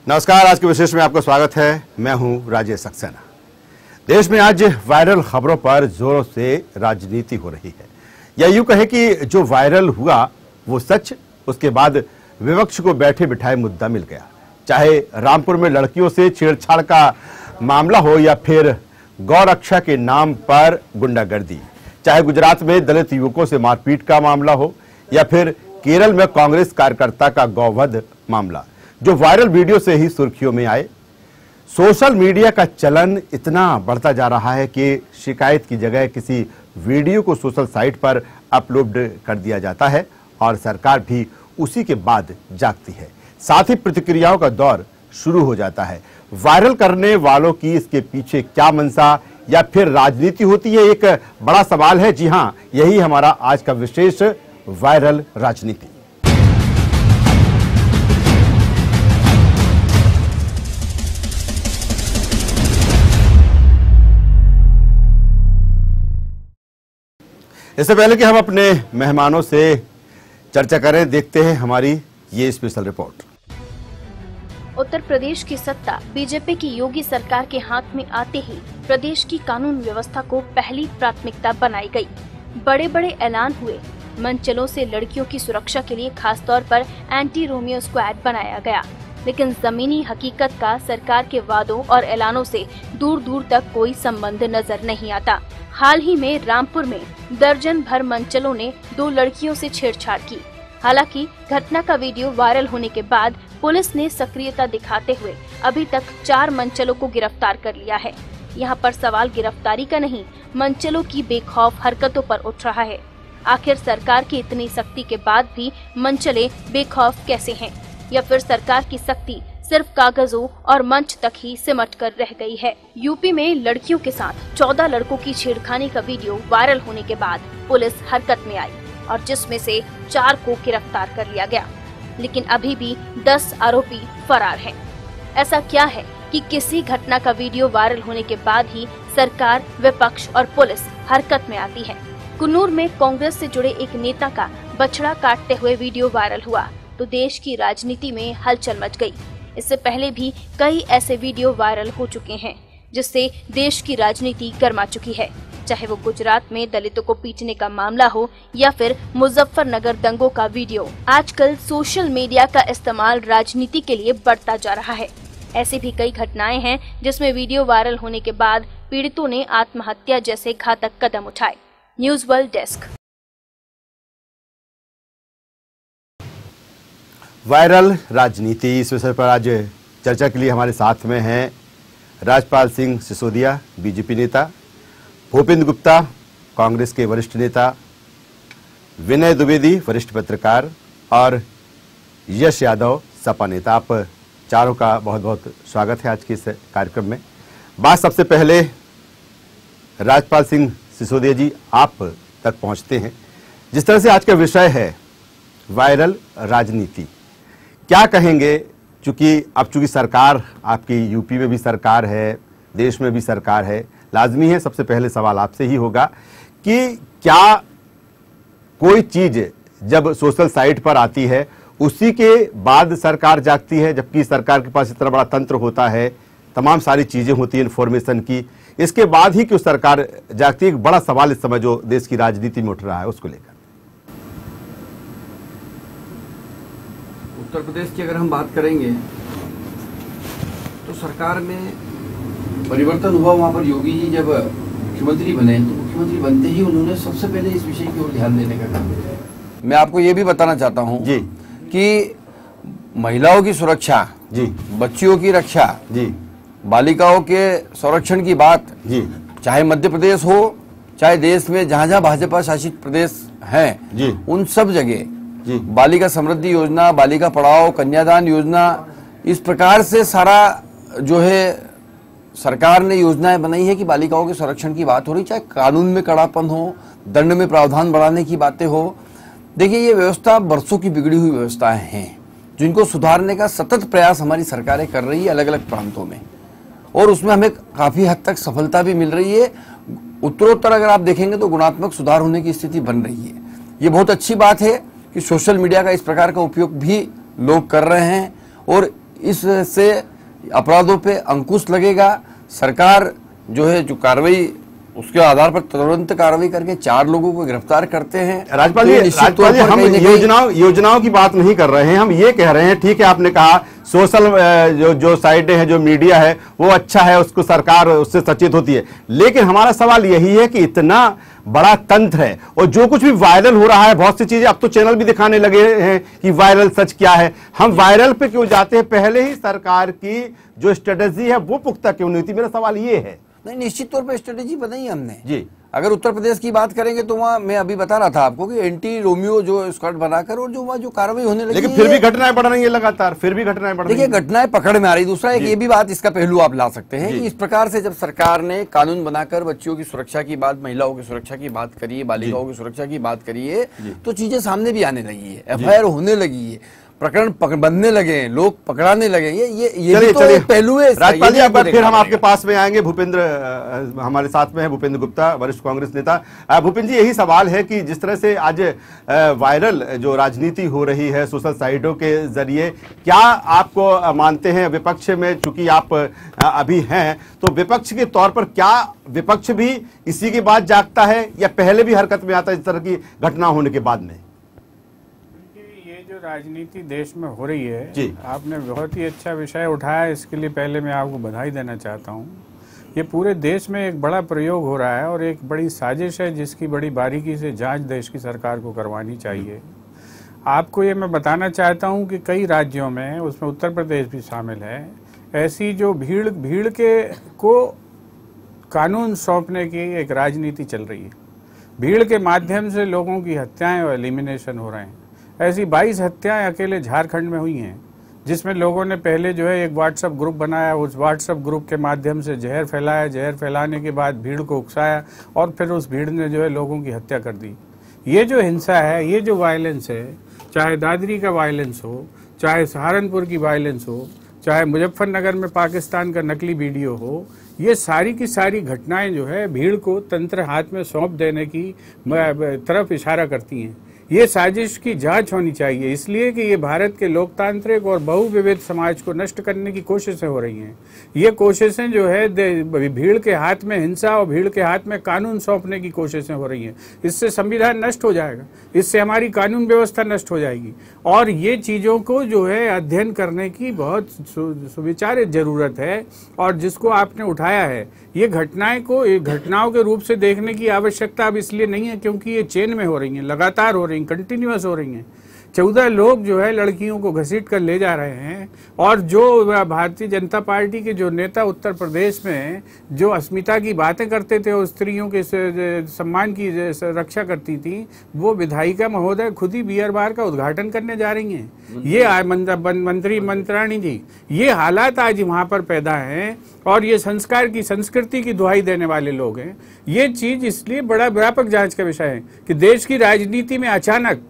नमस्कार, आज के विशेष में आपका स्वागत है। मैं हूं राजेश सक्सेना। देश में आज वायरल खबरों पर जोरों से राजनीति हो रही है, या यूं कहे कि जो वायरल हुआ वो सच, उसके बाद विपक्ष को बैठे बिठाए मुद्दा मिल गया। चाहे रामपुर में लड़कियों से छेड़छाड़ का मामला हो या फिर गौ रक्षा के नाम पर गुंडागर्दी, चाहे गुजरात में दलित युवकों से मारपीट का मामला हो या फिर केरल में कांग्रेस कार्यकर्ता का गौवध मामला, जो वायरल वीडियो से ही सुर्खियों में आए। सोशल मीडिया का चलन इतना बढ़ता जा रहा है कि शिकायत की जगह किसी वीडियो को सोशल साइट पर अपलोड कर दिया जाता है और सरकार भी उसी के बाद जागती है। साथ ही प्रतिक्रियाओं का दौर शुरू हो जाता है। वायरल करने वालों की इसके पीछे क्या मंशा या फिर राजनीति होती है, एक बड़ा सवाल है। जी हां, यही हमारा आज का विशेष वायरल राजनीति। इससे पहले कि हम अपने मेहमानों से चर्चा करें, देखते हैं हमारी ये स्पेशल रिपोर्ट। उत्तर प्रदेश की सत्ता बीजेपी की योगी सरकार के हाथ में आते ही प्रदेश की कानून व्यवस्था को पहली प्राथमिकता बनाई गई। बड़े बड़े ऐलान हुए। मनचलों से लड़कियों की सुरक्षा के लिए खास तौर पर एंटी रोमियो स्क्वाड बनाया गया, लेकिन जमीनी हकीकत का सरकार के वादों और ऐलानों से दूर दूर तक कोई संबंध नजर नहीं आता। हाल ही में रामपुर में दर्जन भर मनचलों ने 2 लड़कियों से छेड़छाड़ की। हालांकि घटना का वीडियो वायरल होने के बाद पुलिस ने सक्रियता दिखाते हुए अभी तक 4 मनचलों को गिरफ्तार कर लिया है। यहां पर सवाल गिरफ्तारी का नहीं, मनचलों की बेखौफ हरकतों पर उठ रहा है। आखिर सरकार की इतनी सख्ती के बाद भी मनचले बेखौफ कैसे हैं, या फिर सरकार की सख्ती सिर्फ कागजों और मंच तक ही सिमट कर रह गई है। यूपी में लड़कियों के साथ 14 लड़कों की छेड़खानी का वीडियो वायरल होने के बाद पुलिस हरकत में आई और जिसमें से 4 को गिरफ्तार कर लिया गया, लेकिन अभी भी 10 आरोपी फरार हैं। ऐसा क्या है कि किसी घटना का वीडियो वायरल होने के बाद ही सरकार, विपक्ष और पुलिस हरकत में आती है। कुन्नूर में कांग्रेस से जुड़े एक नेता का बछड़ा काटते हुए वीडियो वायरल हुआ तो देश की राजनीति में हलचल मच गई। इससे पहले भी कई ऐसे वीडियो वायरल हो चुके हैं जिससे देश की राजनीति गर्मा चुकी है, चाहे वो गुजरात में दलितों को पीटने का मामला हो या फिर मुजफ्फरनगर दंगों का वीडियो। आजकल सोशल मीडिया का इस्तेमाल राजनीति के लिए बढ़ता जा रहा है। ऐसी भी कई घटनाएं हैं जिसमें वीडियो वायरल होने के बाद पीड़ितों ने आत्महत्या जैसे घातक कदम उठाए। News world desk. वायरल राजनीति, इस विषय पर आज चर्चा के लिए हमारे साथ में हैं राजपाल सिंह सिसोदिया, बीजेपी नेता, भूपेंद्र गुप्ता, कांग्रेस के वरिष्ठ नेता, विनय द्विवेदी, वरिष्ठ पत्रकार, और यश यादव, सपा नेता। आप चारों का बहुत बहुत स्वागत है आज के इस कार्यक्रम में। बात सबसे पहले राजपाल सिंह सिसोदिया जी आप तक पहुंचते हैं। जिस तरह से आज का विषय है वायरल राजनीति, क्या कहेंगे? चूंकि सरकार आपकी यूपी में भी सरकार है, देश में भी सरकार है, लाजमी है सबसे पहले सवाल आपसे ही होगा कि क्या कोई चीज जब सोशल साइट पर आती है उसी के बाद सरकार जागती है, जबकि सरकार के पास इतना बड़ा तंत्र होता है, तमाम सारी चीजें होती हैं इन्फॉर्मेशन की, इसके बाद ही क्यों सरकार जागती है? एक बड़ा सवाल इस समय जो देश की राजनीति में उठ रहा है, उसको लेकर। उत्तर प्रदेश की अगर हम बात करेंगे तो सरकार में परिवर्तन हुआ। वहाँ पर योगी जी जब मुख्यमंत्री बने तो मुख्यमंत्री बनते ही उन्होंने सबसे पहले इस विषय की ओर ध्यान देने का काम किया। मैं आपको ये भी बताना चाहता हूँ जी कि महिलाओं की सुरक्षा जी, बच्चियों की रक्षा जी, बालिकाओं के संरक्षण की बात जी, चाहे मध्य प्रदेश हो चाहे देश में जहाँ जहाँ भाजपा शासित प्रदेश हैं जी, उन सब जगह बालिका समृद्धि योजना, बालिका पढ़ाओ, कन्यादान योजना, इस प्रकार से सारा जो है सरकार ने योजनाएं बनाई है कि बालिकाओं के संरक्षण की बात हो रही, चाहे कानून में कड़ापन हो, दंड में प्रावधान बढ़ाने की बातें हो। देखिए, ये व्यवस्था बरसों की बिगड़ी हुई व्यवस्थाएं हैं जिनको सुधारने का सतत प्रयास हमारी सरकारें कर रही है अलग अलग प्रांतों में, और उसमें हमें काफी हद तक सफलता भी मिल रही है। उत्तरोत्तर अगर आप देखेंगे तो गुणात्मक सुधार होने की स्थिति बन रही है। ये बहुत अच्छी बात है कि सोशल मीडिया का इस प्रकार का उपयोग भी लोग कर रहे हैं और इससे अपराधों पे अंकुश लगेगा। सरकार जो है जो कार्रवाई उसके आधार पर तुरंत कार्रवाई करके 4 लोगों को गिरफ्तार करते हैं। राज्यपाल जी हम योजनाओं की बात नहीं कर रहे हैं, हम ये कह रहे हैं, ठीक है आपने कहा सोशल जो साइटें हैं, जो मीडिया है वो अच्छा है, उसको सरकार उससे सचेत होती है, लेकिन हमारा सवाल यही है कि इतना बड़ा तंत्र है और जो कुछ भी वायरल हो रहा है, बहुत सी चीजें अब तो चैनल भी दिखाने लगे हैं कि वायरल सच क्या है, हम वायरल पे क्यों जाते हैं? पहले ही सरकार की जो स्ट्रेटेजी है वो पुख्ता क्यों नहीं थी? मेरा सवाल ये है। नहीं, निश्चित तौर पे स्ट्रेटेजी बनाई है हमने जी। अगर उत्तर प्रदेश की बात करेंगे तो वहाँ मैं अभी बता रहा था आपको कि एंटी रोमियो जो स्क्वाड बनाकर और जो वहाँ जो कार्रवाई होने लगी, लेकिन फिर भी घटनाएं बढ़ रही है लगातार, फिर भी घटनाएं बढ़ रही है। देखिए घटनाएं पकड़ में आ रही। दूसरा एक ये भी बात इसका पहलू आप ला सकते हैं कि इस प्रकार से जब सरकार ने कानून बनाकर बच्चियों की सुरक्षा की बात, महिलाओं की सुरक्षा की बात करी है, बालिकाओं की सुरक्षा की बात करी है, तो चीजें सामने भी आने लगी है, FIR होने लगी है, प्रकरण बनने लगे हैं, लोग पकड़ाने लगे। ये भी तो एक पहलू है। राज्यपाल जी एक बार फिर हम आपके पास में आएंगे। भूपेंद्र हमारे साथ में है, भूपेंद्र गुप्ता, वरिष्ठ कांग्रेस नेता। भूपेंद्र जी, यही सवाल है कि जिस तरह से आज वायरल जो राजनीति हो रही है सोशल साइटों के जरिए, क्या आपको मानते हैं विपक्ष में, चूंकि आप अभी हैं, तो विपक्ष के तौर पर क्या विपक्ष भी इसी के बाद जागता है या पहले भी हरकत में आता है इस तरह की घटना होने के बाद में? जो राजनीति देश में हो रही है जी। आपने बहुत ही अच्छा विषय उठाया, इसके लिए पहले मैं आपको बधाई देना चाहता हूँ। ये पूरे देश में एक बड़ा प्रयोग हो रहा है और एक बड़ी साजिश है जिसकी बड़ी बारीकी से जांच देश की सरकार को करवानी चाहिए। आपको ये मैं बताना चाहता हूँ कि कई राज्यों में, उसमें उत्तर प्रदेश भी शामिल है, ऐसी जो भीड़ के को कानून सौंपने की एक राजनीति चल रही है। भीड़ के माध्यम से लोगों की हत्याएं और एलिमिनेशन हो रहे हैं। ऐसी 22 हत्याएं अकेले झारखंड में हुई हैं, जिसमें लोगों ने पहले जो है एक व्हाट्सएप ग्रुप बनाया, उस व्हाट्सएप ग्रुप के माध्यम से जहर फैलाया, जहर फैलाने के बाद भीड़ को उकसाया और फिर उस भीड़ ने जो है लोगों की हत्या कर दी। ये जो हिंसा है, ये जो वायलेंस है, चाहे दादरी का वायलेंस हो, चाहे सहारनपुर की वायलेंस हो, चाहे मुजफ्फरनगर में पाकिस्तान का नकली वीडियो हो, ये सारी की सारी घटनाएं जो है भीड़ को तंत्र हाथ में सौंप देने की तरफ इशारा करती हैं। ये साजिश की जांच होनी चाहिए, इसलिए कि ये भारत के लोकतांत्रिक और बहुविविध समाज को नष्ट करने की कोशिशें हो रही हैं। ये कोशिशें जो है भीड़ के हाथ में हिंसा और भीड़ के हाथ में कानून सौंपने की कोशिशें हो रही हैं। इससे संविधान नष्ट हो जाएगा, इससे हमारी कानून व्यवस्था नष्ट हो जाएगी और ये चीज़ों को जो है अध्ययन करने की बहुत सुविचारित जरूरत है। और जिसको आपने उठाया है, ये घटनाओं के रूप से देखने की आवश्यकता अब इसलिए नहीं है क्योंकि ये चेन में हो रही हैं, लगातार हो रही हैं, कंटिन्यूअस हो रही हैं। 14 लोग जो है लड़कियों को घसीट कर ले जा रहे हैं और जो भारतीय जनता पार्टी के जो नेता उत्तर प्रदेश में जो अस्मिता की बातें करते थे और स्त्रियों के सम्मान की रक्षा करती थी, वो विधायिका महोदय खुद ही बियर बार का उद्घाटन करने जा रही हैं। ये मंत्राणी जी, ये हालात आज वहाँ पर पैदा हैं और ये संस्कृति की दुहाई देने वाले लोग हैं। ये चीज इसलिए बड़ा व्यापक जांच का विषय है कि देश की राजनीति में अचानक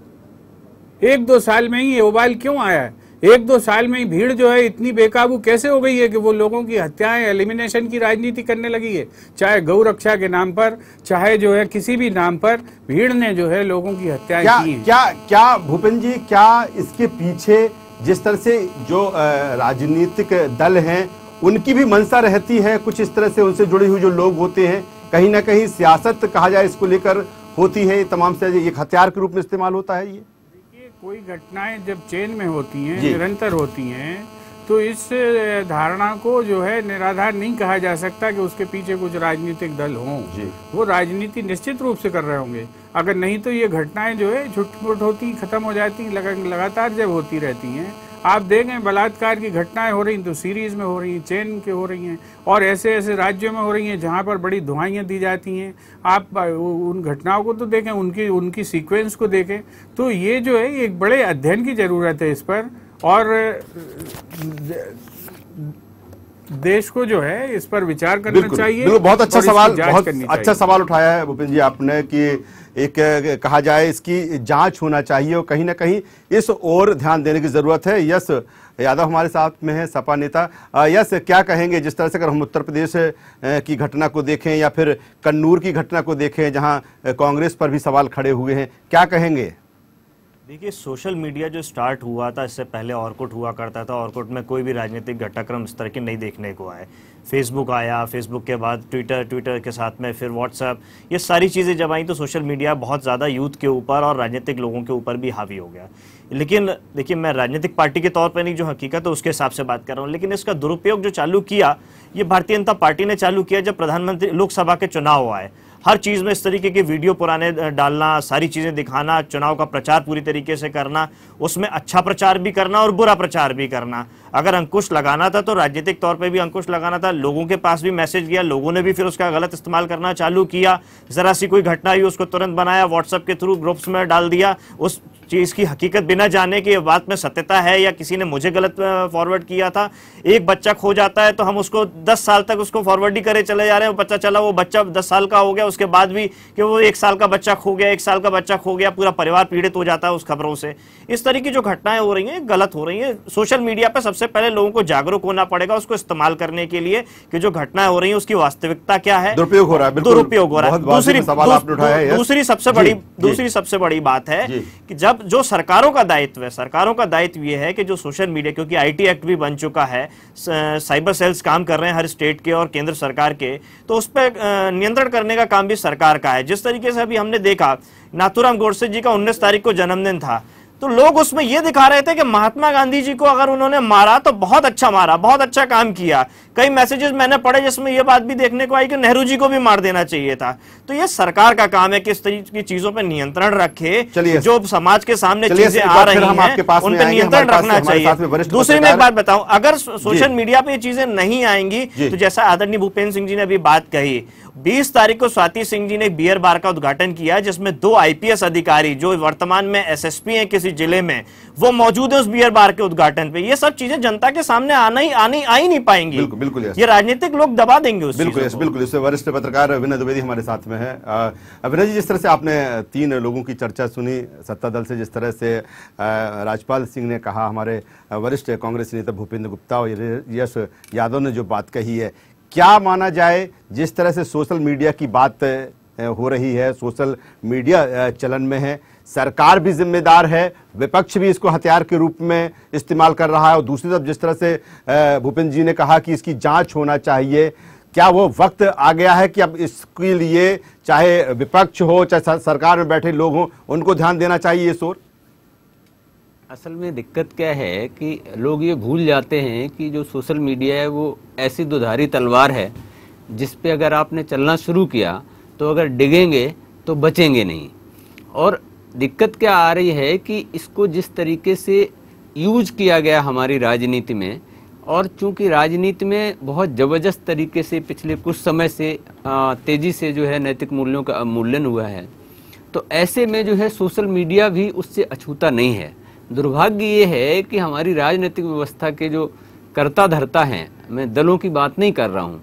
1-2 साल में ही ये उबाल क्यों आया है। 1-2 साल में ही भीड़ जो है इतनी बेकाबू कैसे हो गई है कि वो लोगों की हत्याएं, एलिमिनेशन की राजनीति करने लगी है। चाहे गौ रक्षा के नाम पर, चाहे जो है किसी भी नाम पर, भीड़ ने जो है लोगों की हत्याएं की हैं। क्या भूपेंद्र जी, क्या इसके पीछे जिस तरह से जो राजनीतिक दल हैं उनकी भी मंशा रहती है, कुछ इस तरह से उनसे जुड़े हुए जो लोग होते हैं, कहीं ना कहीं सियासत कहा जाए इसको लेकर होती है, तमाम से एक हथियार के रूप में इस्तेमाल होता है? ये कोई घटनाएं जब चेन में होती हैं, निरंतर होती हैं, तो इस धारणा को जो है निराधार नहीं कहा जा सकता कि उसके पीछे कुछ राजनीतिक दल हों। वो राजनीति निश्चित रूप से कर रहे होंगे, अगर नहीं तो ये घटनाएं जो है छुटपुट होती, खत्म हो जाती, लगातार जब होती रहती हैं। आप देखें बलात्कार की घटनाएं हो रही तो सीरीज में हो रही हैं, चेन के हो रही हैं और ऐसे ऐसे राज्यों में हो रही हैं जहां पर बड़ी दुहाइयां दी जाती हैं। आप उन घटनाओं को तो देखें, उनकी सीक्वेंस को देखें, तो ये जो है एक बड़े अध्ययन की जरूरत है इस पर। और देश को जो है इस पर विचार करना चाहिए। बहुत अच्छा सवाल, बहुत अच्छा सवाल उठाया है भूपेंद्र जी आपने कि एक कहा जाए इसकी जांच होना चाहिए और कहीं ना कहीं इस ओर ध्यान देने की जरूरत है। यश यादव हमारे साथ में है, सपा नेता। यश, क्या कहेंगे जिस तरह से अगर हम उत्तर प्रदेश की घटना को देखें या फिर कन्नूर की घटना को देखें जहां कांग्रेस पर भी सवाल खड़े हुए हैं, क्या कहेंगे? देखिए, सोशल मीडिया जो स्टार्ट हुआ था, इससे पहले ऑर्कुट हुआ करता था। ऑर्कुट में कोई भी राजनीतिक घटनाक्रम इस तरह के नहीं देखने को आए। फेसबुक आया, फेसबुक के बाद ट्विटर, ट्विटर के साथ में फिर व्हाट्सएप, ये सारी चीज़ें जब आई तो सोशल मीडिया बहुत ज़्यादा यूथ के ऊपर और राजनीतिक लोगों के ऊपर भी हावी हो गया। लेकिन देखिए, मैं राजनीतिक पार्टी के तौर पर नहीं, जो हकीकत है उसके हिसाब से बात कर रहा हूँ। लेकिन इसका दुरुपयोग जो चालू किया, ये भारतीय जनता पार्टी ने चालू किया जब प्रधानमंत्री लोकसभा के चुनाव आए। हर चीज़ में इस तरीके के वीडियो पुराने डालना, सारी चीज़ें दिखाना, चुनाव का प्रचार पूरी तरीके से करना, उसमें अच्छा प्रचार भी करना और बुरा प्रचार भी करना। अगर अंकुश लगाना था तो राजनीतिक तौर पे भी अंकुश लगाना था। लोगों के पास भी मैसेज गया, लोगों ने भी फिर उसका गलत इस्तेमाल करना चालू किया। ज़रा सी कोई घटना हुई उसको तुरंत बनाया, व्हाट्सएप के थ्रू ग्रुप्स में डाल दिया, उस चीज़ की हकीकत बिना जाने कि ये बात में सत्यता है या किसी ने मुझे गलत फॉरवर्ड किया था। एक बच्चा खो जाता है तो हम उसको 10 साल तक उसको फॉरवर्ड ही करे चले जा रहे हैं। पता चला वो बच्चा 10 साल का हो गया, उसके बाद भी कि वो 1 साल का बच्चा खो गया, 1 साल का बच्चा खो गया, पूरा परिवार पीड़ित हो जाता है उस खबरों से। इस तरह की जो घटनाएं हो रही हैं गलत हो रही हैं। सोशल मीडिया पर सबसे पहले लोगों को जागरूक होना पड़ेगा उसको इस्तेमाल करने के लिए कि जो घटनाएं हो रही हैं उसकी वास्तविकता क्या है। दुरुपयोग हो रहा है, दुरुपयोग हो रहा है। दूसरी सबसे बड़ी बात है कि जब जो सरकारों का दायित्व ये है कि जो सोशल मीडिया, क्योंकि आईटी एक्ट भी बन चुका है, साइबर सेल्स काम कर रहे हैं हर स्टेट के और केंद्र सरकार के, तो उस पर नियंत्रण करने का काम भी सरकार का है। जिस तरीके से अभी हमने देखा, नाथूराम गोडसे जी का 19 तारीख को जन्मदिन था, तो लोग उसमें यह दिखा रहे थे कि महात्मा गांधी जी को अगर उन्होंने मारा तो बहुत अच्छा मारा, बहुत अच्छा काम किया। कई मैसेजेस मैंने पढ़े जिसमें यह बात भी देखने को आई कि नेहरू जी को भी मार देना चाहिए था। तो यह सरकार का काम है कि इस तरीके की चीजों पर नियंत्रण रखे। जो समाज के सामने चीजें आ रही हैं उन पर नियंत्रण रखना चाहिए। दूसरी मैं एक बात बताऊं, अगर सोशल मीडिया पे ये चीजें नहीं आएंगी तो जैसा आदरणीय भूपेंद्र सिंह जी ने अभी बात कही, 20 तारीख को स्वाति सिंह जी ने बियर बार का उद्घाटन किया जिसमें 2 आईपीएस अधिकारी जो वर्तमान में एसएसपी हैं किसी जिले में, वो मौजूद है उस बियर बार के उद्घाटन पे। ये सब चीजें जनता के सामने आ ही नहीं पाएंगी। बिल्कुल ये राजनीतिक लोग दबा देंगे उस बिल्कुल। इससे वरिष्ठ पत्रकार विनय द्विवेदी हमारे साथ में है। विनय जी, जिस तरह से आपने 3 लोगों की चर्चा सुनी सत्ता दल से, जिस तरह से राजपाल सिंह ने कहा, हमारे वरिष्ठ कांग्रेस नेता भूपेंद्र गुप्ता और यश यादव ने जो बात कही है, क्या माना जाए जिस तरह से सोशल मीडिया की बात हो रही है, सोशल मीडिया चलन में है, सरकार भी जिम्मेदार है, विपक्ष भी इसको हथियार के रूप में इस्तेमाल कर रहा है, और दूसरी तरफ जिस तरह से भूपेंद्र जी ने कहा कि इसकी जांच होना चाहिए, क्या वो वक्त आ गया है कि अब इसके लिए चाहे विपक्ष हो चाहे सरकार में बैठे लोग हों, उनको ध्यान देना चाहिए इस ओर? असल में दिक्कत क्या है कि लोग ये भूल जाते हैं कि जो सोशल मीडिया है वो ऐसी दुधारी तलवार है जिस पे अगर आपने चलना शुरू किया तो अगर डिगेंगे तो बचेंगे नहीं। और दिक्कत क्या आ रही है कि इसको जिस तरीके से यूज किया गया हमारी राजनीति में, और चूंकि राजनीति में बहुत ज़बरदस्त तरीके से पिछले कुछ समय से तेज़ी से जो है नैतिक मूल्यों का अवमूल्यन हुआ है, तो ऐसे में जो है सोशल मीडिया भी उससे अछूता नहीं है। दुर्भाग्य ये है कि हमारी राजनीतिक व्यवस्था के जो कर्ता धर्ता हैं, मैं दलों की बात नहीं कर रहा हूँ,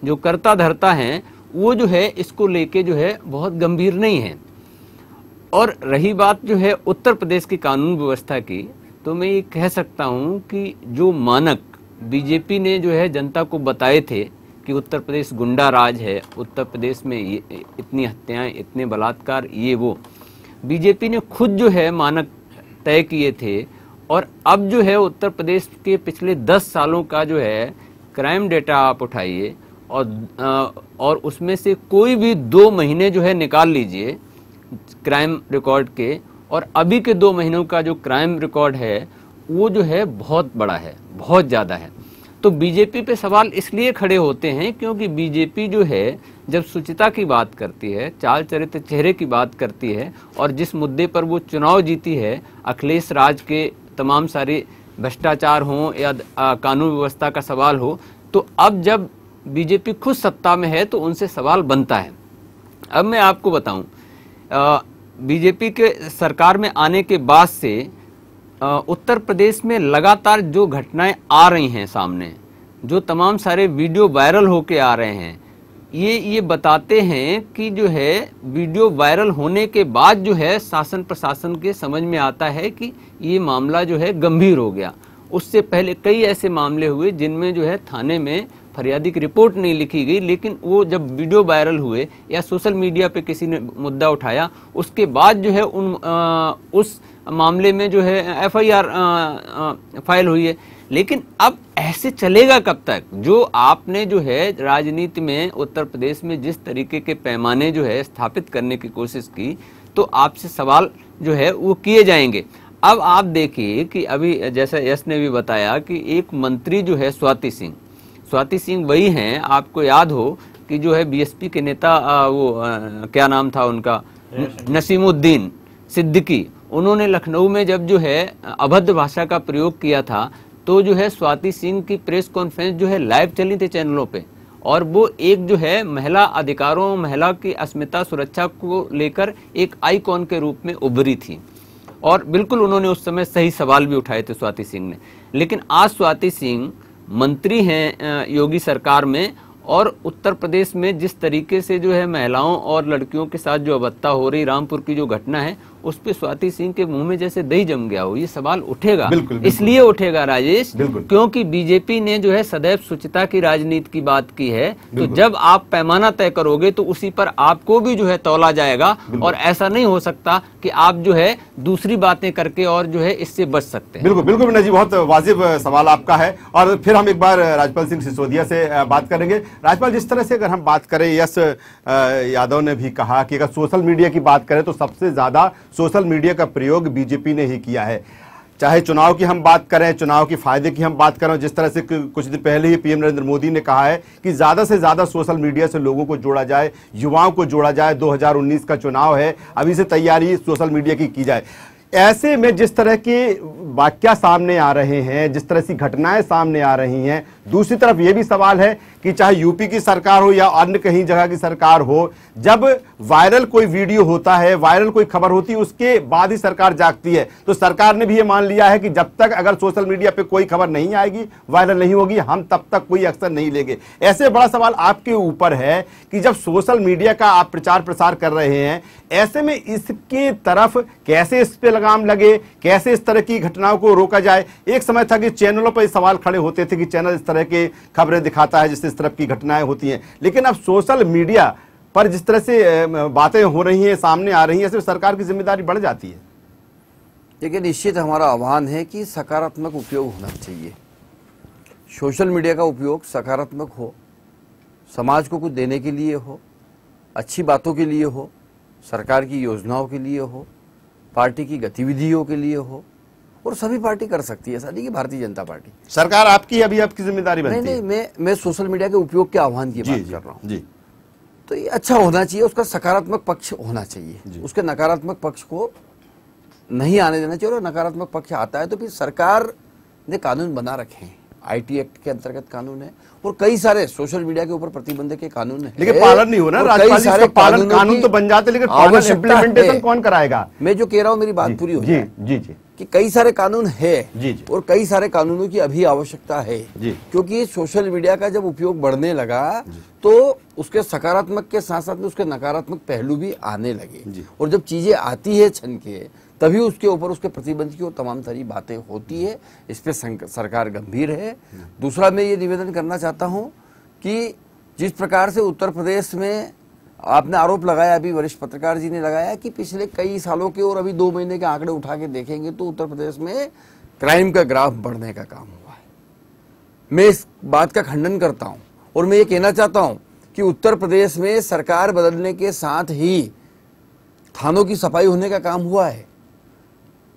जो कर्ता धर्ता हैं वो जो है इसको लेके जो है बहुत गंभीर नहीं है। और रही बात जो है उत्तर प्रदेश की कानून व्यवस्था की, तो मैं ये कह सकता हूँ कि जो मानक बीजेपी ने जो है जनता को बताए थे कि उत्तर प्रदेश गुंडा राज है, उत्तर प्रदेश में ये इतनी हत्याएं, इतने बलात्कार, ये वो, बीजेपी ने खुद जो है मानक तय किए थे। और अब जो है उत्तर प्रदेश के पिछले 10 सालों का जो है क्राइम डेटा आप उठाइए और उसमें से कोई भी 2 महीने जो है निकाल लीजिए क्राइम रिकॉर्ड के, और अभी के 2 महीनों का जो क्राइम रिकॉर्ड है वो जो है बहुत बड़ा है, बहुत ज़्यादा है। तो बीजेपी पे सवाल इसलिए खड़े होते हैं क्योंकि बीजेपी जो है जब शुचिता की बात करती है, चाल चरित्र चेहरे की बात करती है, और जिस मुद्दे पर वो चुनाव जीती है, अखिलेश राज के तमाम सारे भ्रष्टाचार हों या कानून व्यवस्था का सवाल हो, तो अब जब बीजेपी खुद सत्ता में है तो उनसे सवाल बनता है। अब मैं आपको बताऊं, बीजेपी के सरकार में आने के बाद से उत्तर प्रदेश में लगातार जो घटनाएं आ रही हैं सामने, जो तमाम सारे वीडियो वायरल होके आ रहे हैं, ये बताते हैं कि जो है वीडियो वायरल होने के बाद जो है शासन प्रशासन के समझ में आता है कि ये मामला जो है गंभीर हो गया। उससे पहले कई ऐसे मामले हुए जिनमें जो है थाने में फरियादी की रिपोर्ट नहीं लिखी गई, लेकिन वो जब वीडियो वायरल हुए या सोशल मीडिया पे किसी ने मुद्दा उठाया, उसके बाद जो है उस मामले में जो है FIR फाइल हुई है। लेकिन अब ऐसे चलेगा कब तक? जो आपने जो है राजनीति में उत्तर प्रदेश में जिस तरीके के पैमाने जो है स्थापित करने की कोशिश की, तो आपसे सवाल जो है वो किए जाएंगे। अब आप देखिए कि अभी जैसा यश ने भी बताया कि एक मंत्री जो है स्वाति सिंह वही हैं, आपको याद हो कि जो है BSP के नेता क्या नाम था उनका, नसीमुद्दीन सिद्दीकी, उन्होंने लखनऊ में जब जो है अभद्र भाषा का प्रयोग किया था, तो जो है स्वाति सिंह की प्रेस कॉन्फ्रेंस जो है लाइव चली थी चैनलों पे, और वो एक जो है महिला अधिकारों, महिला की अस्मिता सुरक्षा को लेकर एक आइकॉन के रूप में उभरी थी, और बिल्कुल उन्होंने उस समय सही सवाल भी उठाए थे स्वाति सिंह ने। लेकिन आज स्वाति सिंह मंत्री हैं योगी सरकार में, और उत्तर प्रदेश में जिस तरीके से जो है महिलाओं और लड़कियों के साथ जो अभद्रता हो रही, रामपुर की जो घटना है, उस पे स्वाति सिंह के मुंह में जैसे दही जम गया हो। ये सवाल उठेगा, इसलिए उठेगा राजेश, क्योंकि बीजेपी ने जो है सदैव शुचिता की राजनीति की बात की है। तो जब आप पैमाना तय करोगे तो उसी पर आपको भी जो है तौला जाएगा, और ऐसा नहीं हो सकता कि आप जो है दूसरी बातें करके और जो है इससे बच सकते हैं। बिल्कुल बिल्कुल विनय जी, बहुत वाजिब सवाल आपका है। और फिर हम एक बार राजपाल सिंह सिसोदिया से बात करेंगे। राजपाल, जिस तरह से अगर हम बात करें, यश यादव ने भी कहा कि अगर सोशल मीडिया की बात करें तो सबसे ज्यादा सोशल मीडिया का प्रयोग बीजेपी ने ही किया है। चाहे चुनाव की हम बात करें, चुनाव के फायदे की हम बात करें, जिस तरह से कुछ दिन पहले ही PM नरेंद्र मोदी ने कहा है कि ज्यादा से ज्यादा सोशल मीडिया से लोगों को जोड़ा जाए, युवाओं को जोड़ा जाए। 2019 का चुनाव है, अभी से तैयारी सोशल मीडिया की जाए। ऐसे में जिस तरह के वाक्य सामने आ रहे हैं, जिस तरह से घटनाएं सामने आ रही हैं, दूसरी तरफ यह भी सवाल है कि चाहे यूपी की सरकार हो या अन्य कहीं जगह की सरकार हो, जब वायरल कोई वीडियो होता है, वायरल कोई खबर होती है, उसके बाद ही सरकार जागती है। तो सरकार ने भी ये मान लिया है कि जब तक अगर सोशल मीडिया पे कोई खबर नहीं आएगी, वायरल नहीं होगी, हम तब तक कोई एक्शन नहीं लेंगे। ऐसे बड़ा सवाल आपके ऊपर है कि जब सोशल मीडिया का आप प्रचार प्रसार कर रहे हैं, ऐसे में इसके तरफ कैसे इस पे लगाम लगे, कैसे इस तरह की घटनाओं को रोका जाए। एक समय था कि चैनलों पर सवाल खड़े होते थे कि चैनल इस तरह के खबरें दिखाता है जिससे इस तरह की घटनाएं होती हैं, लेकिन अब सोशल मीडिया पर जिस तरह से बातें हो रही हैं, सामने आ रही हैं, ऐसे सरकार की जिम्मेदारी बढ़ जाती है। देखिए, निश्चित हमारा आह्वान है कि सकारात्मक उपयोग होना चाहिए। सोशल मीडिया का उपयोग सकारात्मक हो, समाज को कुछ देने के लिए हो, अच्छी बातों के लिए हो, सरकार की योजनाओं के लिए हो, पार्टी की गतिविधियों के लिए हो, और सभी पार्टी कर सकती है। ऐसा नहीं कि भारतीय जनता पार्टी, सरकार आपकी अभी आपकी जिम्मेदारी बनती है। नहीं, मैं सोशल मीडिया के उपयोग के आह्वान की बात कर रहा हूँ जी। तो ये अच्छा होना चाहिए, उसका सकारात्मक पक्ष होना चाहिए, उसके नकारात्मक पक्ष को नहीं आने देना चाहिए। और नकारात्मक पक्ष आता है तो फिर सरकार ने कानून बना रखे हैं, IT एक्ट के अंतर्गत कानून है, और कई सारे सोशल मीडिया के ऊपर प्रतिबंध के कानून है, लेकिन पालन नहीं हो रहा। पालन कानून तो बन जाते, लेकिन इम्प्लीमेंटेशन कौन कराएगा? मैं जो कह रहा हूँ, मेरी बात पूरी हो जाए जी कि कई सारे कानून है जी, और कई सारे कानूनों की अभी आवश्यकता है, क्योंकि सोशल मीडिया का जब उपयोग बढ़ने लगा तो उसके सकारात्मक के साथ साथ में उसके नकारात्मक पहलू भी आने लगे, और जब चीजें आती है छन के, तभी उसके ऊपर उसके प्रतिबंध की और तमाम सारी बातें होती है। इस पे सरकार गंभीर है। दूसरा, मैं ये निवेदन करना चाहता हूं कि जिस प्रकार से उत्तर प्रदेश में आपने आरोप लगाया, अभी वरिष्ठ पत्रकार जी ने लगाया कि पिछले कई सालों के और अभी 2 महीने के आंकड़े उठा के देखेंगे तो उत्तर प्रदेश में क्राइम का ग्राफ बढ़ने का काम हुआ है। मैं इस बात का खंडन करता हूं, और मैं ये कहना चाहता हूं कि उत्तर प्रदेश में सरकार बदलने के साथ ही थानों की सफाई होने का काम हुआ है।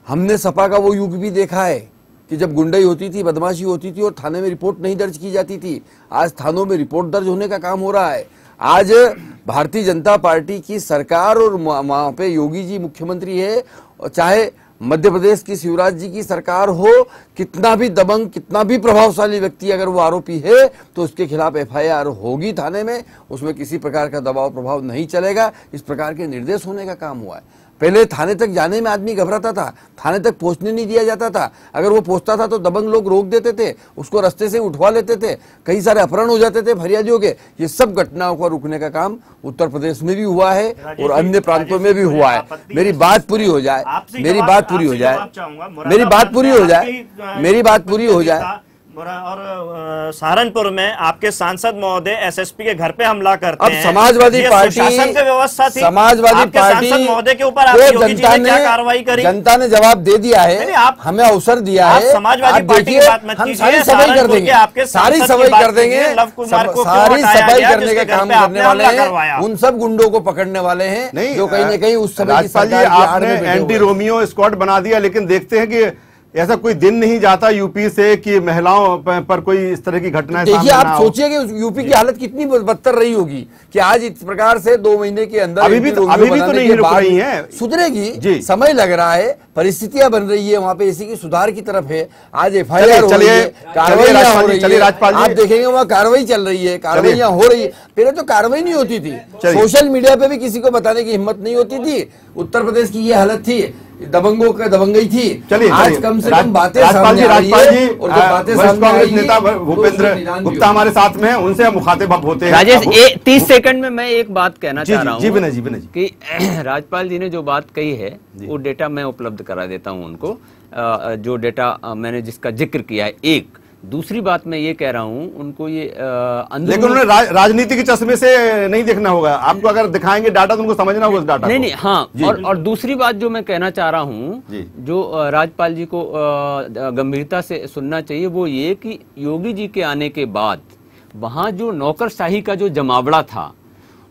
हमने सपा का वो युग भी देखा है कि जब गुंडाई होती थी, बदमाशी होती थी और थाने में रिपोर्ट नहीं दर्ज की जाती थी। आज थानों में रिपोर्ट दर्ज होने का काम हो रहा है। आज भारतीय जनता पार्टी की सरकार और वहां पे योगी जी मुख्यमंत्री है, और चाहे मध्य प्रदेश की शिवराज जी की सरकार हो, कितना भी दबंग, कितना भी प्रभावशाली व्यक्ति अगर वो आरोपी है तो उसके खिलाफ FIR होगी थाने में, उसमें किसी प्रकार का दबाव प्रभाव नहीं चलेगा। इस प्रकार के निर्देश होने का काम हुआ है। पहले थाने तक जाने में आदमी घबराता था, थाने तक पहुंचने नहीं दिया जाता था। अगर वो पहुंचता था तो दबंग लोग रोक देते थे, उसको रास्ते से उठवा लेते थे, कई सारे अपहरण हो जाते थे फरियादियों के। ये सब घटनाओं को रुकने का काम उत्तर प्रदेश में भी हुआ है और अन्य प्रांतों में भी हुआ है। मेरी बात पूरी हो जाए, मेरी बात पूरी हो जाए, मेरी बात पूरी हो जाए, मेरी बात पूरी हो जाए। और सहारनपुर में आपके सांसद महोदय एसएसपी के घर पे हमला करते हैं। अब समाजवादी पार्टी, शासन की व्यवस्था थी, समाजवादी पार्टी सांसद महोदय के ऊपर योगी जी ने क्या कार्रवाई करी? जनता ने जवाब दे दिया है, हमें अवसर दिया है। समाजवादी पार्टी की बात मत कीजिए, सारी सफाई कर देंगे, सारी सफाई कर देंगे, सारी सफाई करने का काम करने वाले हैं, उन सब गुंडों को पकड़ने वाले हैं जो कहीं न कहीं उस समय राजपाल जी आपने एंटी रोमियो स्क्वाड बना दिया, लेकिन देखते हैं कि ऐसा कोई दिन नहीं जाता यूपी से कि महिलाओं पर कोई इस तरह की घटनाएं देखिए, आप सोचिए कि यूपी की हालत कितनी बदतर रही होगी कि आज इस प्रकार से 2 महीने के अंदर अभी भी तो नहीं रुक रही है, सुधरेगी, समय लग रहा है, परिस्थितियां बन रही है, वहां पे इसी की सुधार की तरफ है। आज एफआईआर हो रही है, कार्रवाई हो रही है, आप देखेंगे वहां कार्रवाई चल रही है, कार्रवाइयां हो रही है। पहले तो कार्रवाई नहीं होती थी, सोशल मीडिया पे भी किसी को बताने की हिम्मत नहीं होती थी। उत्तर प्रदेश की ये हालत थी, दबंगों का दबंगई थी। चलिए आज कम से कम बातें सामने आ रही है, और जब बातें सामने आ रही है, नेता भूपेंद्र गुप्ता हमारे साथ में हैं, उनसे हम मुखातिब होते हैं। राजेश 30 सेकंड में मैं एक बात कहना चाह रहा हूँ जी विनय जी कि राजपाल जी ने जो बात कही है वो डेटा मैं उपलब्ध करा देता हूँ उनको, जो डेटा मैंने जिसका जिक्र किया है। एक दूसरी बात मैं ये कह रहा हूँ उनको, ये लेकिन उन्हें राजनीति के चश्मे से नहीं देखना होगा, आपको अगर दिखाएंगे डाटा तो उनको समझना होगा उस डाटा नहीं हाँ। और दूसरी बात जो मैं कहना चाह रहा हूँ, जो राजपाल जी को गंभीरता से सुनना चाहिए, वो ये कि योगी जी के आने के बाद वहाँ जो नौकरशाही का जो जमावड़ा था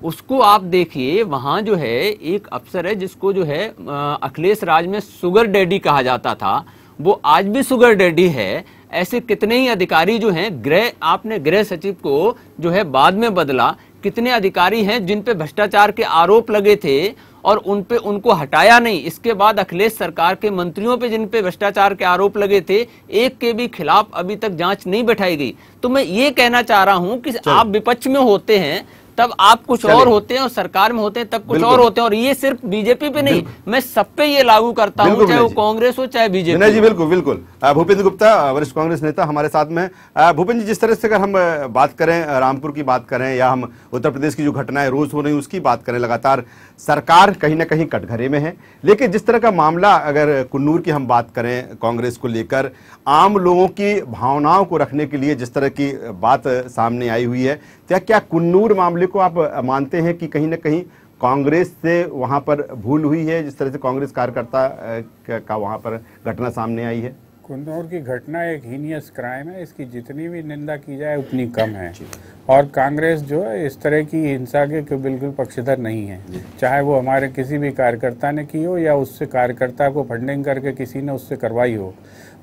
उसको आप देखिए। वहाँ जो है एक अफसर है जिसको जो है अखिलेश राज में शुगर डैडी कहा जाता था, वो आज भी शुगर डैडी है। ऐसे कितने ही अधिकारी जो हैं, आपने गृह सचिव को जो है बाद में बदला, कितने अधिकारी हैं जिन पे भ्रष्टाचार के आरोप लगे थे और उनको हटाया नहीं। इसके बाद अखिलेश सरकार के मंत्रियों पे जिन पे भ्रष्टाचार के आरोप लगे थे, एक के भी खिलाफ अभी तक जांच नहीं बैठाई गई। तो मैं ये कहना चाह रहा हूं कि आप विपक्ष में होते हैं तब आप कुछ और होते हैं और सरकार में होते हैं तब कुछ और होते हैं, और ये सिर्फ बीजेपी पे नहीं, मैं सब पे ये लागू करता हूं, चाहे वो कांग्रेस हो चाहे बीजेपी। जी बिल्कुल। भूपेंद्र गुप्ता वरिष्ठ कांग्रेस नेता हमारे साथ में। भूपेंद्र जी, जिस तरह से अगर हम बात करें, रामपुर की बात करें या हम उत्तर प्रदेश की जो घटनाएं रोज हो रही उसकी बात करें, लगातार सरकार कहीं ना कहीं कटघरे में है। लेकिन जिस तरह का मामला अगर कुन्नूर की हम बात करें कांग्रेस को लेकर, आम लोगों की भावनाओं को रखने के लिए जिस तरह की बात सामने आई हुई है, क्या कुन्नूर मामले को आप मानते हैं कि कहीं ना कहीं कांग्रेस से वहां पर भूल हुई है, जिस तरह से कांग्रेस कार्यकर्ता का वहां पर घटना सामने आई है? कुन्नूर की घटना एक हीनियस क्राइम है, इसकी जितनी भी निंदा की जाए उतनी कम है। और कांग्रेस जो है इस तरह की हिंसा के बिल्कुल पक्षधर नहीं है, चाहे वो हमारे किसी भी कार्यकर्ता ने की हो या उससे कार्यकर्ता को फंडिंग करके किसी ने उससे करवाई हो।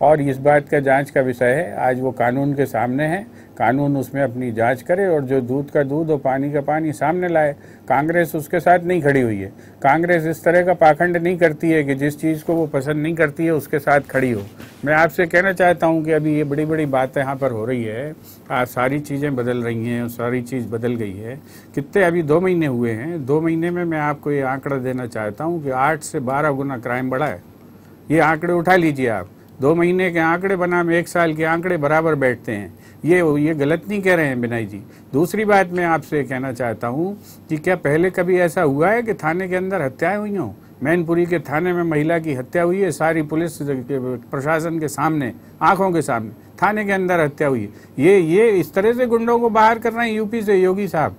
और इस बात का जांच का विषय है, आज वो कानून के सामने है, कानून उसमें अपनी जांच करे और जो दूध का दूध और पानी का पानी सामने लाए। कांग्रेस उसके साथ नहीं खड़ी हुई है। कांग्रेस इस तरह का पाखंड नहीं करती है कि जिस चीज़ को वो पसंद नहीं करती है उसके साथ खड़ी हो। मैं आपसे कहना चाहता हूं कि अभी ये बड़ी बड़ी बातें यहाँ पर हो रही है, आज सारी चीज़ें बदल रही हैं, सारी चीज़ बदल गई है। कितने अभी 2 महीने हुए हैं, 2 महीने में मैं आपको ये आंकड़ा देना चाहता हूँ कि 8 से 12 गुना क्राइम बढ़ा है। ये आंकड़े उठा लीजिए आप, 2 महीने के आंकड़े बनाम 1 साल के आंकड़े बराबर बैठते हैं। ये गलत नहीं कह रहे हैं विनय जी। दूसरी बात मैं आपसे कहना चाहता हूँ कि क्या पहले कभी ऐसा हुआ है कि थाने के अंदर हत्याएं हुई हों? मैनपुरी के थाने में महिला की हत्या हुई है, सारी पुलिस प्रशासन के सामने, आंखों के सामने थाने के अंदर हत्या हुई है। ये इस तरह से गुंडों को बाहर कर रहे हैं यूपी से योगी साहब।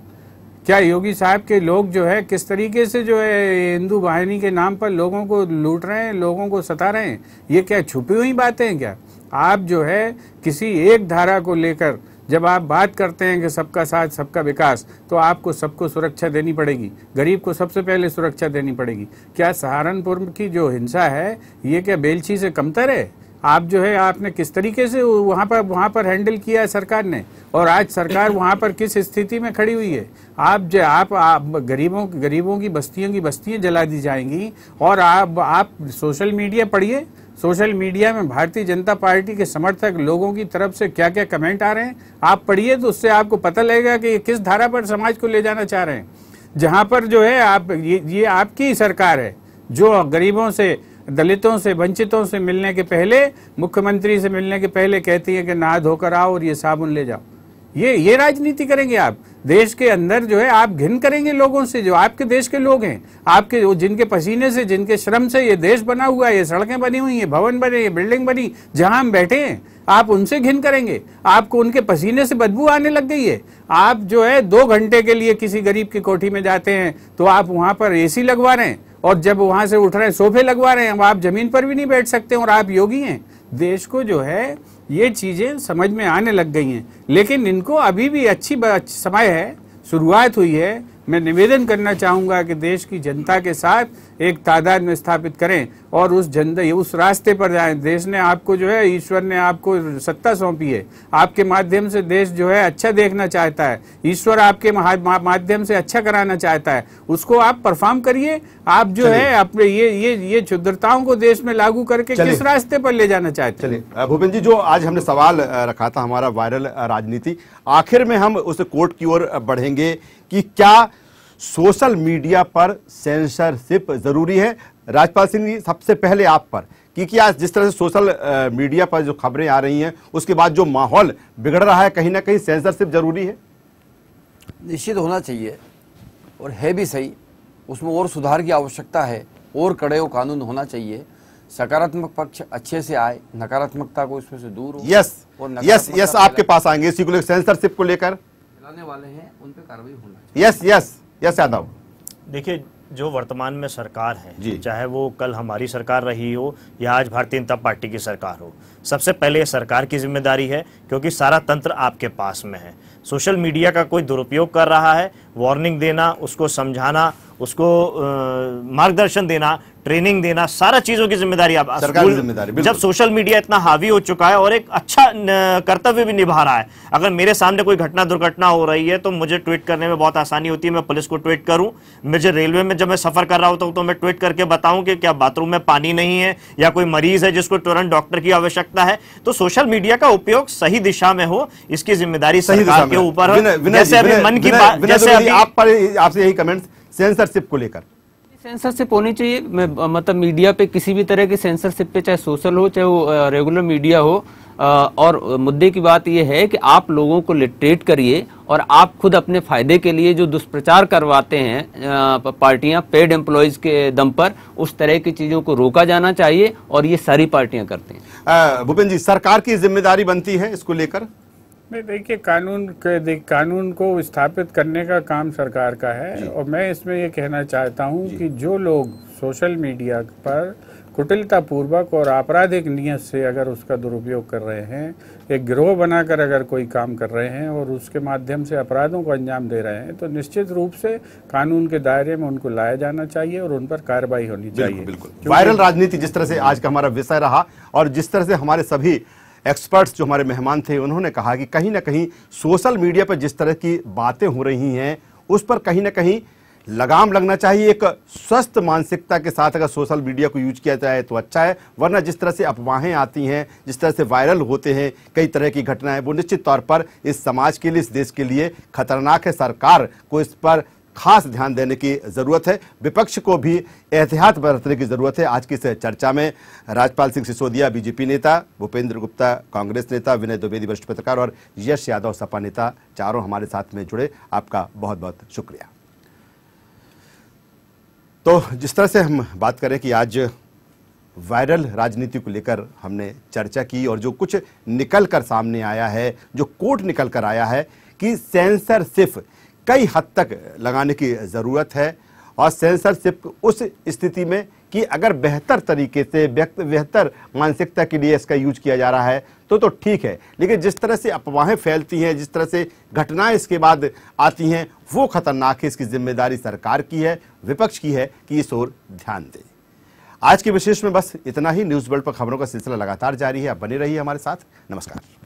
क्या योगी साहब के लोग जो है किस तरीके से जो है हिंदू वाहिनी के नाम पर लोगों को लूट रहे हैं, लोगों को सता रहे हैं? ये क्या छुपी हुई बातें हैं क्या? आप जो है किसी एक धारा को लेकर जब आप बात करते हैं कि सबका साथ सबका विकास, तो आपको सबको सुरक्षा देनी पड़ेगी, गरीब को सबसे पहले सुरक्षा देनी पड़ेगी। क्या सहारनपुर की जो हिंसा है ये क्या बेलछी से कमतर है? आप जो है आपने किस तरीके से वहाँ पर हैंडल किया है सरकार ने, और आज सरकार वहाँ पर किस स्थिति में खड़ी हुई है? आप गरीबों की बस्तियाँ जला दी जाएंगी। और आप सोशल मीडिया पढ़िए, सोशल मीडिया में भारतीय जनता पार्टी के समर्थक लोगों की तरफ से क्या क्या कमेंट आ रहे हैं, आप पढ़िए तो उससे आपको पता लगेगा कि किस धारा पर समाज को ले जाना चाह रहे हैं। जहाँ पर जो है ये आपकी सरकार है जो गरीबों से, दलितों से, वंचितों से मिलने के पहले, मुख्यमंत्री से मिलने के पहले कहती है कि नहा धोकर आओ और ये साबुन ले जाओ। ये राजनीति करेंगे आप? देश के अंदर जो है आप घिन करेंगे लोगों से, जो आपके देश के लोग हैं, आपके जिनके पसीने से, जिनके श्रम से ये देश बना हुआ है, ये सड़कें बनी हुई हैं, भवन बने, ये बिल्डिंग बनी, जहां हम बैठे हैं, आप उनसे घिन करेंगे? आपको उनके पसीने से बदबू आने लग गई है। आप जो है 2 घंटे के लिए किसी गरीब की कोठी में जाते हैं तो आप वहां पर एसी लगवा रहे हैं, और जब वहां से उठ रहे हैं सोफे लगवा रहे हैं। अब आप जमीन पर भी नहीं बैठ सकते और आप योगी हैं। देश को जो है ये चीजें समझ में आने लग गई हैं, लेकिन इनको अभी भी अच्छी समय है, शुरुआत हुई है। मैं निवेदन करना चाहूंगा कि देश की जनता के साथ एक तादाद में स्थापित करें और उस रास्ते पर जाएं। देश ने आपको जो है, ईश्वर ने आपको सत्ता सौंपी है, आपके माध्यम से देश जो है अच्छा देखना चाहता है, ईश्वर आपके माध्यम से अच्छा कराना चाहता है, उसको आप परफॉर्म करिए। आप जो है अपने ये क्षुद्रताओं को देश में लागू करके किस रास्ते पर ले जाना चाहते हैं? चलिए भूपेंद्र जी, जो आज हमने सवाल रखा था हमारा वायरल राजनीति, आखिर में हम उस कोर्ट की ओर बढ़ेंगे कि क्या सोशल मीडिया पर सेंसरशिप जरूरी है? राजपाल सिंह जी, सबसे पहले आप पर, क्योंकि आज जिस तरह से सोशल मीडिया पर जो खबरें आ रही हैं, उसके बाद जो माहौल बिगड़ रहा है, कहीं ना कहीं सेंसरशिप जरूरी है? निश्चित होना चाहिए, और है भी सही। उसमें और सुधार की आवश्यकता है, और कड़े कानून होना चाहिए। सकारात्मक पक्ष अच्छे से आए, नकारात्मकता को इसमें से दूर हो। यस, आपके पास आएंगे इसी को लेकर, सेंसरशिप को लेकर चलाने वाले हैं उन पे कार्रवाई होना चाहिए। यस यादव, देखिए, जो वर्तमान में सरकार है, चाहे वो कल हमारी सरकार रही हो या आज भारतीय जनता पार्टी की सरकार हो, सबसे पहले ये सरकार की जिम्मेदारी है, क्योंकि सारा तंत्र आपके पास में है। सोशल मीडिया का कोई दुरुपयोग कर रहा है, वार्निंग देना, उसको समझाना, उसको मार्गदर्शन देना, ट्रेनिंग देना, सारा चीजों की जिम्मेदारी आप सरकार की जिम्मेदारी। जब सोशल मीडिया इतना हावी हो चुका है और एक अच्छा कर्तव्य भी निभा रहा है, अगर मेरे सामने कोई दुर्घटना हो रही है तो मुझे ट्वीट करने में बहुत आसानी होती है, मैं पुलिस को ट्वीट करूं। मुझे रेलवे में जब मैं सफर कर रहा होता हूं तो मैं ट्वीट करके बताऊं कि क्या बाथरूम में पानी नहीं है या कोई मरीज है जिसको तुरंत डॉक्टर की आवश्यकता है। तो सोशल मीडिया का उपयोग सही दिशा में हो, इसकी जिम्मेदारी सरकार के ऊपर हो। जैसे अभी मन की बात, जैसे आपसे यही कमेंट सेंसरशिप को लेकर, सेंसरशिप होनी चाहिए। मतलब मीडिया पे किसी भी तरह की सेंसरशिप पे, चाहे सोशल हो चाहे वो रेगुलर मीडिया हो। और मुद्दे की बात यह है कि आप लोगों को लिटरेट करिए, और आप खुद अपने फायदे के लिए जो दुष्प्रचार करवाते हैं पार्टियां पेड एम्प्लॉयज के दम पर, उस तरह की चीजों को रोका जाना चाहिए, और ये सारी पार्टियां करती हैं। भूपेंद्र जी, सरकार की जिम्मेदारी बनती है इसको लेकर? देखिए, कानून को स्थापित करने का काम सरकार का है, और मैं इसमें ये कहना चाहता हूं कि जो लोग सोशल मीडिया पर कुटिलतापूर्वक और आपराधिक नियत से अगर उसका दुरुपयोग कर रहे हैं, एक गिरोह बनाकर अगर कोई काम कर रहे हैं और उसके माध्यम से अपराधों को अंजाम दे रहे हैं, तो निश्चित रूप से कानून के दायरे में उनको लाया जाना चाहिए और उन पर कार्रवाई होनी चाहिए। बिल्कुल। वायरल राजनीति जिस तरह से आज का हमारा विषय रहा, और जिस तरह से हमारे सभी एक्सपर्ट्स जो हमारे मेहमान थे, उन्होंने कहा कि कहीं ना कहीं सोशल मीडिया पर जिस तरह की बातें हो रही हैं, उस पर कहीं ना कहीं लगाम लगना चाहिए। एक स्वस्थ मानसिकता के साथ अगर सोशल मीडिया को यूज किया जाए तो अच्छा है, वरना जिस तरह से अफवाहें आती हैं, जिस तरह से वायरल होते हैं कई तरह की घटनाएं, वो निश्चित तौर पर इस समाज के लिए, इस देश के लिए खतरनाक है। सरकार को इस पर खास ध्यान देने की जरूरत है, विपक्ष को भी एहतियात बरतने की जरूरत है। आज की इस चर्चा में राजपाल सिंह सिसोदिया बीजेपी नेता, भूपेंद्र गुप्ता कांग्रेस नेता, विनय द्विवेदी वरिष्ठ पत्रकार और यश यादव सपा नेता, चारों हमारे साथ में जुड़े। आपका बहुत बहुत शुक्रिया। तो जिस तरह से हम बात करें कि आज वायरल राजनीति को लेकर हमने चर्चा की, और जो कुछ निकल कर सामने आया है, जो कोर्ट निकल कर आया है कि सेंसरशिप कई हद तक लगाने की ज़रूरत है, और सेंसरशिप उस स्थिति में कि अगर बेहतर तरीके से बेहतर मानसिकता के लिए इसका यूज किया जा रहा है तो ठीक है, लेकिन जिस तरह से अफवाहें फैलती हैं, जिस तरह से घटनाएं इसके बाद आती हैं, वो खतरनाक है। इसकी जिम्मेदारी सरकार की है, विपक्ष की है कि इस ओर ध्यान दें। आज के विशेष में बस इतना ही। न्यूज़ वर्ल्ड पर खबरों का सिलसिला लगातार जारी है, आप बने रहिए हमारे साथ। नमस्कार।